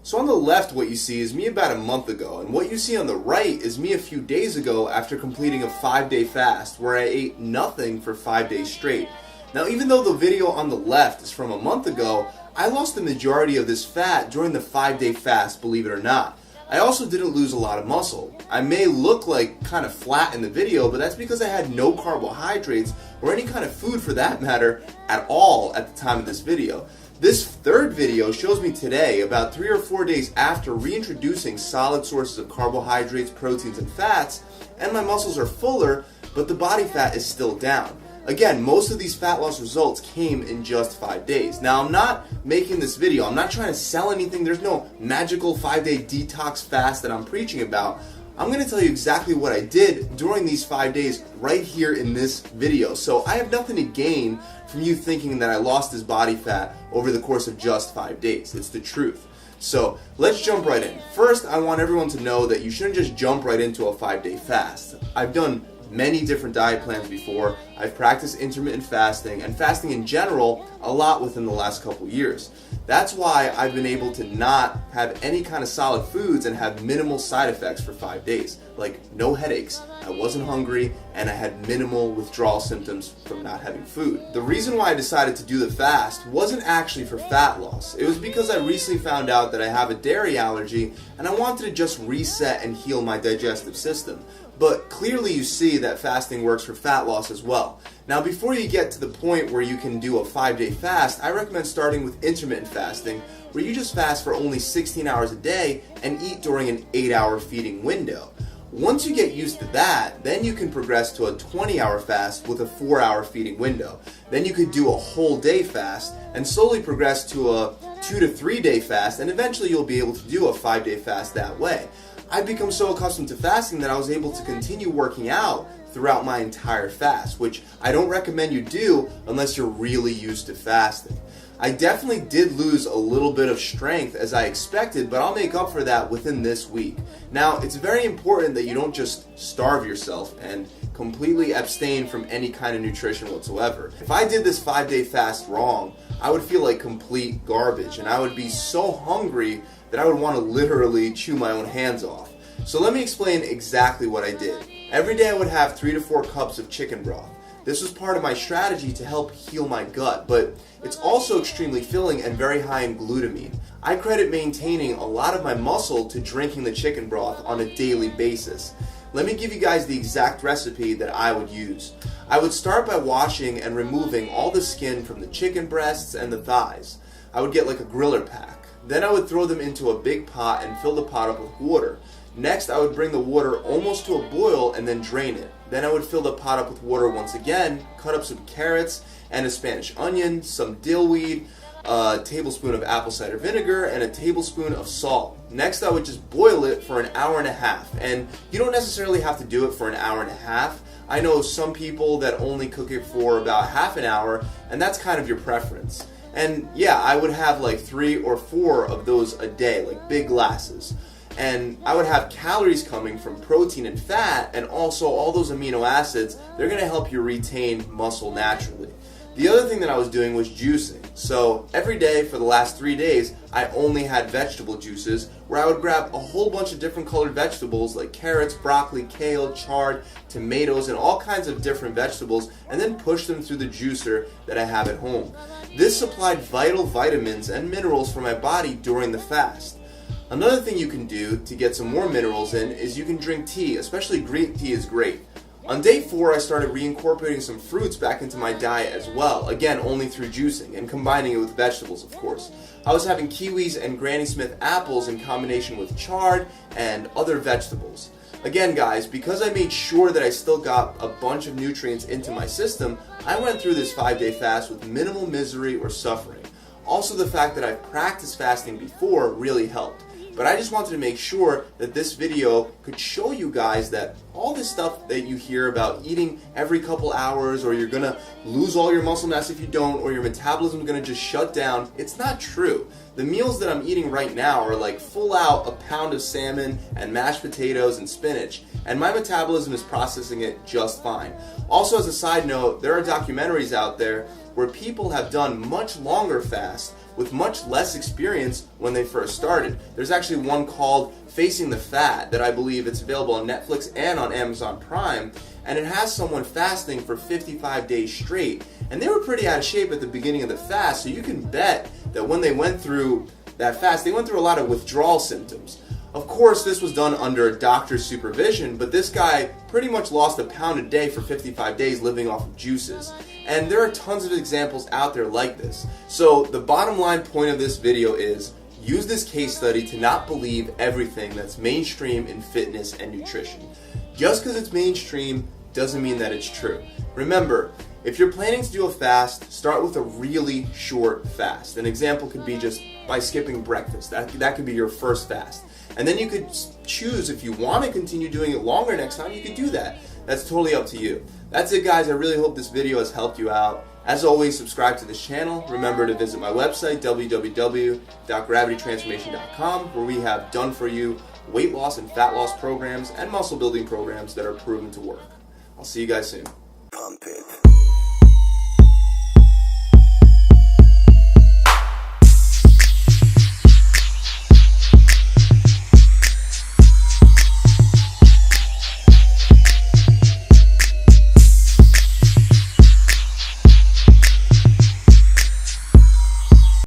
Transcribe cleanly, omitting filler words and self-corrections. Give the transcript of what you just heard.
So on the left, what you see is me about a month ago, and what you see on the right is me a few days ago after completing a 5-day fast where I ate nothing for 5 days straight. Now, even though the video on the left is from a month ago, I lost the majority of this fat during the 5-day fast, believe it or not. I also didn't lose a lot of muscle. I may look like kind of flat in the video, but that's because I had no carbohydrates or any kind of food for that matter at all at the time of this video. This third video shows me today, about 3 or 4 days after reintroducing solid sources of carbohydrates, proteins, and fats, and my muscles are fuller, but the body fat is still down. Again, most of these fat loss results came in just 5 days. Now, I'm not making this video, I'm not trying to sell anything, there's no magical 5-day detox fast that I'm preaching about. I'm going to tell you exactly what I did during these 5 days right here in this video. So I have nothing to gain from you thinking that I lost this body fat over the course of just 5 days. It's the truth. So let's jump right in. First, I want everyone to know that you shouldn't just jump right into a 5-day fast. I've done many different diet plans before. I've practiced intermittent fasting and fasting in general a lot within the last couple years. That's why I've been able to not have any kind of solid foods and have minimal side effects for 5 days. Like no headaches, I wasn't hungry, and I had minimal withdrawal symptoms from not having food. The reason why I decided to do the fast wasn't actually for fat loss. It was because I recently found out that I have a dairy allergy and I wanted to just reset and heal my digestive system. But clearly you see that fasting works for fat loss as well. Now, before you get to the point where you can do a 5-day fast, I recommend starting with intermittent fasting, where you just fast for only 16 hours a day and eat during an 8-hour feeding window. Once you get used to that, then you can progress to a 20-hour fast with a 4-hour feeding window. Then you could do a whole day fast and slowly progress to a 2 to 3 day fast, and eventually you'll be able to do a 5-day fast that way. I've become so accustomed to fasting that I was able to continue working out throughout my entire fast, which I don't recommend you do unless you're really used to fasting. I definitely did lose a little bit of strength as I expected, but I'll make up for that within this week. Now, it's very important that you don't just starve yourself and completely abstain from any kind of nutrition whatsoever. If I did this 5-day fast wrong, I would feel like complete garbage, and I would be so hungry that I would want to literally chew my own hands off. So let me explain exactly what I did. Every day I would have 3 to 4 cups of chicken broth. This was part of my strategy to help heal my gut, but it's also extremely filling and very high in glutamine. I credit maintaining a lot of my muscle to drinking the chicken broth on a daily basis. Let me give you guys the exact recipe that I would use. I would start by washing and removing all the skin from the chicken breasts and the thighs. I would get like a griller pack. Then I would throw them into a big pot and fill the pot up with water. Next, I would bring the water almost to a boil and then drain it. Then I would fill the pot up with water once again, cut up some carrots and a Spanish onion, some dill weed, a tablespoon of apple cider vinegar, and a tablespoon of salt. Next, I would just boil it for an hour and a half. And you don't necessarily have to do it for an hour and a half. I know some people that only cook it for about half an hour, and that's kind of your preference. And yeah, I would have like 3 or 4 of those a day, like big glasses. And I would have calories coming from protein and fat, and also all those amino acids. They're going to help you retain muscle naturally. The other thing that I was doing was juicing. So every day for the last 3 days, I only had vegetable juices, where I would grab a whole bunch of different colored vegetables like carrots, broccoli, kale, chard, tomatoes, and all kinds of different vegetables, and then push them through the juicer that I have at home. This supplied vital vitamins and minerals for my body during the fast. Another thing you can do to get some more minerals in is you can drink tea, especially green tea is great. On day 4, I started reincorporating some fruits back into my diet as well, again only through juicing and combining it with vegetables, of course. I was having kiwis and Granny Smith apples in combination with chard and other vegetables. Again guys, because I made sure that I still got a bunch of nutrients into my system, I went through this 5-day fast with minimal misery or suffering. Also, the fact that I've practiced fasting before really helped. But I just wanted to make sure that this video could show you guys that all this stuff that you hear about eating every couple hours, or you're gonna lose all your muscle mass if you don't, or your metabolism is gonna just shut down, it's not true. The meals that I'm eating right now are like full out a pound of salmon and mashed potatoes and spinach, and my metabolism is processing it just fine. Also, as a side note, there are documentaries out there where people have done much longer fasts with much less experience when they first started. There's actually one called Facing the Fat that I believe it's available on Netflix and on Amazon Prime, and it has someone fasting for 55 days straight. And they were pretty out of shape at the beginning of the fast, so you can bet that when they went through that fast, they went through a lot of withdrawal symptoms. Of course, this was done under a doctor's supervision, but this guy pretty much lost a pound a day for 55 days living off of juices. And there are tons of examples out there like this. So the bottom line point of this video is, use this case study to not believe everything that's mainstream in fitness and nutrition. Just because it's mainstream doesn't mean that it's true. Remember, if you're planning to do a fast, start with a really short fast. An example could be just by skipping breakfast. That could be your first fast. And then you could choose, if you want to continue doing it longer next time, you could do that. That's totally up to you. That's it, guys. I really hope this video has helped you out. As always, subscribe to this channel. Remember to visit my website, www.gravitytransformation.com, where we have done for you weight loss and fat loss programs and muscle building programs that are proven to work. I'll see you guys soon. Pump it.